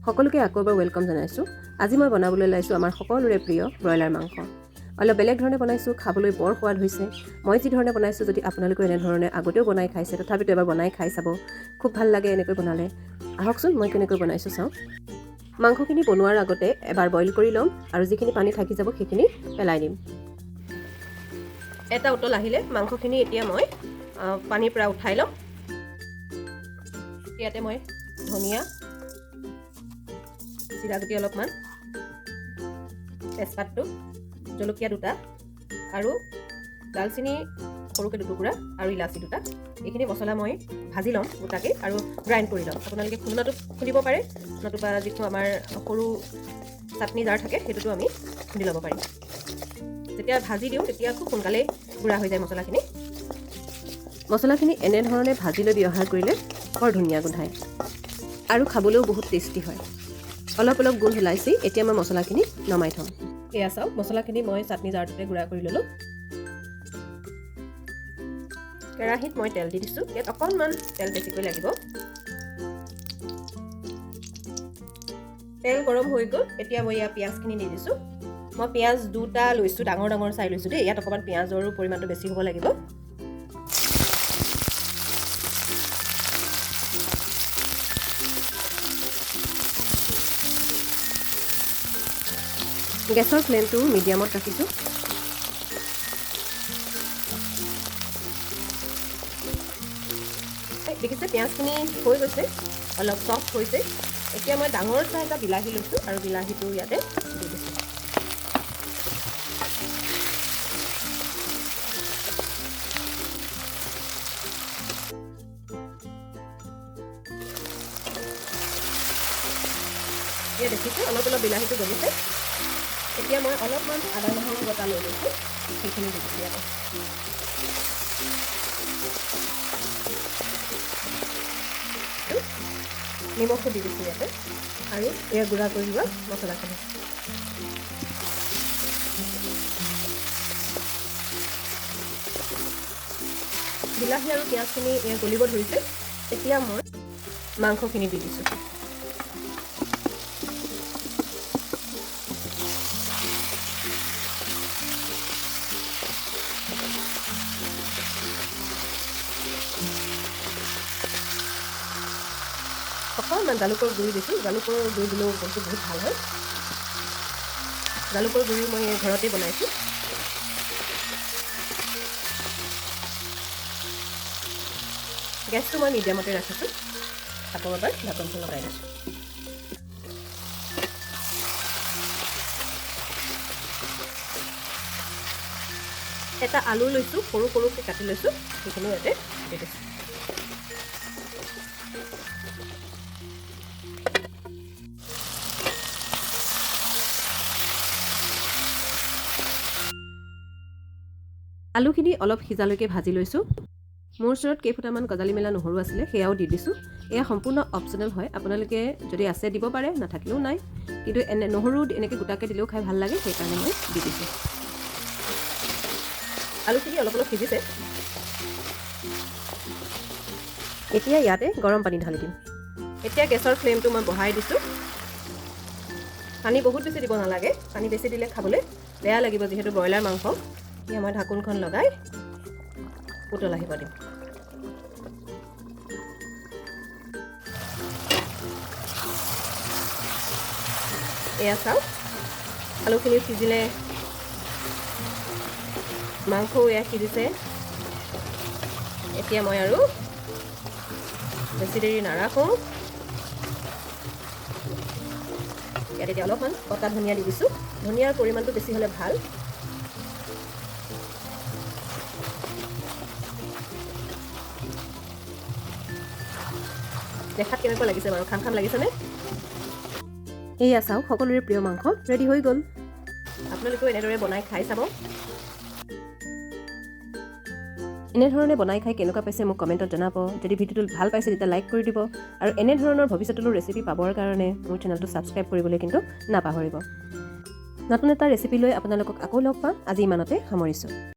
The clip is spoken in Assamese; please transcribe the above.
সকলোকে আকৌ এবাৰ ৱেলকাম জনাইছোঁ। আজি মই বনাবলৈ ওলাইছোঁ আমাৰ সকলোৰে প্ৰিয় ব্ৰইলাৰ মাংস। অলপ বেলেগ ধৰণে বনাইছোঁ, খাবলৈ বৰ সোৱাদ হৈছে। মই যি ধৰণে বনাইছোঁ, যদি আপোনালোকেও এনেধৰণে আগতেও বনাই খাইছে, তথাপিতো এবাৰ বনাই খাই চাব, খুব ভাল লাগে এনেকৈ বনালে। আহকচোন মই কেনেকৈ বনাইছোঁ চাওঁ। মাংসখিনি বনোৱাৰ আগতে এবাৰ বইল কৰি ল'ম আৰু যিখিনি পানী থাকি যাব সেইখিনি পেলাই দিম। এটা উতল আহিলে মাংসখিনি এতিয়া মই পানীৰ পৰা উঠাই ল'ম। ইয়াতে মই ধনিয়া, জিৰা গুটি অলপমান, তেজপাতটো, জলকীয়া দুটা আৰু ডালচেনি সৰুকৈ দুটুকুৰা আৰু ইলাচি দুটা, এইখিনি মছলা মই ভাজি ল'ম গোটাকৈ আৰু গ্ৰাইণ্ড কৰি ল'ম। আপোনালোকে খুন্দনাটো খুন্দিব পাৰে, নতুবা যিটো আমাৰ সৰু চাটনি জাৰ থাকে সেইটোতো আমি খুন্দি ল'ব পাৰিম। যেতিয়া ভাজি দিওঁ তেতিয়া খুব সোনকালেই গুড়া হৈ যায় মছলাখিনি। মছলাখিনি এনেধৰণে ভাজি লৈ ব্যৱহাৰ কৰিলে বৰ ধুনীয়া গোন্ধায় আৰু খাবলৈও বহুত টেষ্টি হয়। অলপ অলপ গোন্ধ ওলাইছে, এতিয়া মই মছলাখিনি নমাই থ'ম। এয়া চাওক, মছলাখিনি মই চাটনি জাৰটোতে গুড়া কৰি ল'লোঁ। কেৰাহীত মই তেল দি দিছোঁ, ইয়াত অকণমান তেল বেছিকৈ লাগিব। তেল গৰম হৈ গ'ল, এতিয়া মই ইয়াত পিঁয়াজখিনি দি দিছোঁ। মই পিঁয়াজ দুটা লৈছোঁ, ডাঙৰ ডাঙৰ চাই লৈছোঁ দেই। ইয়াত অকণমান পিঁয়াজৰো পৰিমাণটো বেছি হ'ব লাগিব। গেছৰ ফ্লেমটো মিডিয়ামত ৰাখিছোঁ। দেখিছে পিঁয়াজখিনি হৈ গৈছে, অলপ চফ্ট হৈছে। এতিয়া মই ডাঙৰ চাই এটা বিলাহী লৈছোঁ আৰু বিলাহীটো ইয়াতে দি দিছোঁ। এয়া দেখিছোঁ অলপ অলপ বিলাহীটো গলিছে। এতিয়া মই অলপমান আদা নহৰু বটা লৈ লৈছোঁ, সেইখিনি দি দিছোঁ ইয়াতে। নিমখো দি দিছোঁ ইয়াতে আৰু এয়া গুড়া কৰি লোৱা মছলাখিনি। বিলাহী আৰু পিঁয়াজখিনি এয়া গলিব ধৰিছে। এতিয়া মই মাংসখিনি দি দিছোঁ। অকণমান জালুকৰ গুড়ি দিছোঁ, জালুকৰ গুড়ি দিলেও বস্তু বহুত ভাল হয়। জালুকৰ গুড়ি মই ঘৰতেই বনাইছোঁ। গেছটো মই মিডিয়ামতে ৰাখিছোঁ। আকৌ এবাৰ ঢাকনখন লগাই দিছোঁ। এটা আলু লৈছোঁ, সৰু সৰুকৈ কাটি লৈছোঁ, সেইখিনি ইয়াতে দি দিছোঁ। আলুখিনি অলপ সিজালৈকে ভাজি লৈছোঁ। মোৰ ওচৰত কেইফুটামান গজালি মেলা নহৰু আছিলে, সেয়াও দি দিছোঁ। এয়া সম্পূৰ্ণ অপশ্যনেল হয়, আপোনালোকে যদি আছে দিব পাৰে, নাথাকিলেও নাই। কিন্তু নহৰু এনেকৈ গোটাকৈ দিলেও খাই ভাল লাগে, সেইকাৰণে মই দি দিছোঁ। আলুখিনি অলপ অলপ সিজিছে। এতিয়া ইয়াতে গৰম পানী ঢালি দিম। এতিয়া গেছৰ ফ্লেমটো মই বঢ়াই দিছোঁ। পানী বহুত বেছি দিব নালাগে, পানী বেছি দিলে খাবলৈ বেয়া লাগিব যিহেতু ব্ৰইলাৰ মাংস। এতিয়া মই ঢাকোনখন লগাই উতল আহিব দিম। এয়া চাওক, আলুখিনি সিজিলে, মাংসও এয়া সিজিছে। এতিয়া মই আৰু বেছি দেৰি নাৰাখোঁ। ইয়াত এতিয়া অলপমান কটা ধনিয়া দি দিছোঁ। ধনিয়াৰ পৰিমাণটো বেছি হ'লে ভাল। দেখাত কেনেকুৱা লাগিছে বাৰু, খাম খাম লাগিছেনে? এয়া চাওক, সকলোৰে প্ৰিয় মাংস ৰেডি হৈ গ'ল। আপোনালোকেও এনেদৰে বনাই খাই চাব। এনেধৰণে বনাই খাই কেনেকুৱা পাইছে মোক কমেণ্টত জনাব। যদি ভিডিঅ'টো ভাল পাইছে তেতিয়া লাইক কৰি দিব আৰু এনেধৰণৰ ভৱিষ্যতলৈ ৰেচিপি পাবৰ কাৰণে মোৰ চেনেলটো ছাবস্ক্ৰাইব কৰিবলৈ কিন্তু নাপাহৰিব। নতুন এটা ৰেচিপি লৈ আপোনালোকক আকৌ লগ পাম। আজি ইমানতে সামৰিছোঁ।